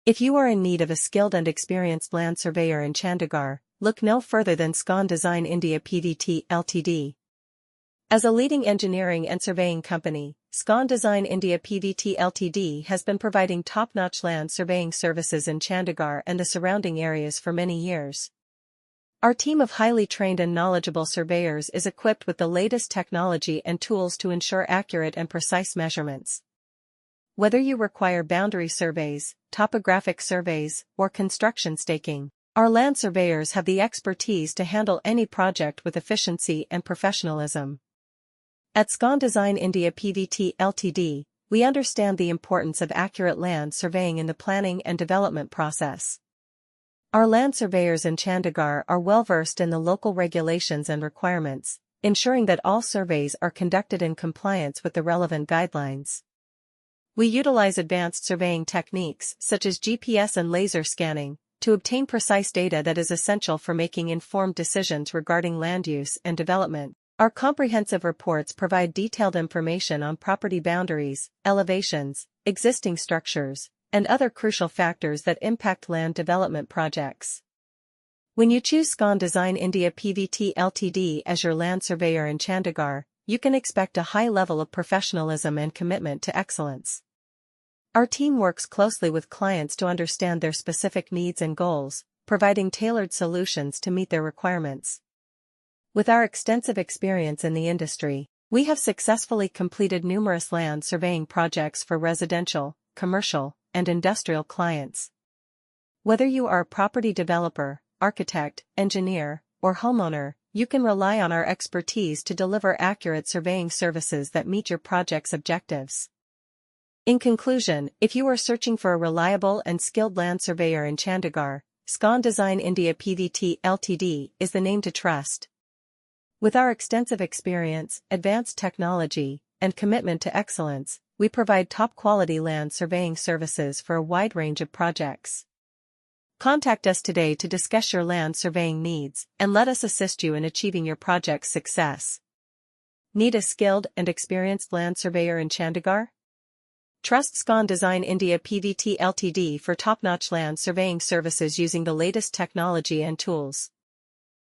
If you are in need of a skilled and experienced land surveyor in Chandigarh, look no further than SCON Design India PVT LTD. As a leading engineering and surveying company, SCON Design India PVT LTD has been providing top-notch land surveying services in Chandigarh and the surrounding areas for many years. Our team of highly trained and knowledgeable surveyors is equipped with the latest technology and tools to ensure accurate and precise measurements. Whether you require boundary surveys, topographic surveys, or construction staking, our land surveyors have the expertise to handle any project with efficiency and professionalism. At SCON Design India PVT Ltd, we understand the importance of accurate land surveying in the planning and development process. Our land surveyors in Chandigarh are well versed in the local regulations and requirements, ensuring that all surveys are conducted in compliance with the relevant guidelines. We utilize advanced surveying techniques such as GPS and laser scanning to obtain precise data that is essential for making informed decisions regarding land use and development. Our comprehensive reports provide detailed information on property boundaries, elevations, existing structures, and other crucial factors that impact land development projects. When you choose SCON Design India PVT Ltd as your land surveyor in Chandigarh, you can expect a high level of professionalism and commitment to excellence. Our team works closely with clients to understand their specific needs and goals, providing tailored solutions to meet their requirements. With our extensive experience in the industry, we have successfully completed numerous land surveying projects for residential, commercial, and industrial clients. Whether you are a property developer, architect, engineer, or homeowner, you can rely on our expertise to deliver accurate surveying services that meet your project's objectives. In conclusion, if you are searching for a reliable and skilled land surveyor in Chandigarh, SCON Design India PVT Ltd is the name to trust. With our extensive experience, advanced technology, and commitment to excellence, we provide top-quality land surveying services for a wide range of projects. Contact us today to discuss your land surveying needs, and let us assist you in achieving your project's success. Need a skilled and experienced land surveyor in Chandigarh? Trust SCON Design India PVT Ltd for top-notch land surveying services using the latest technology and tools.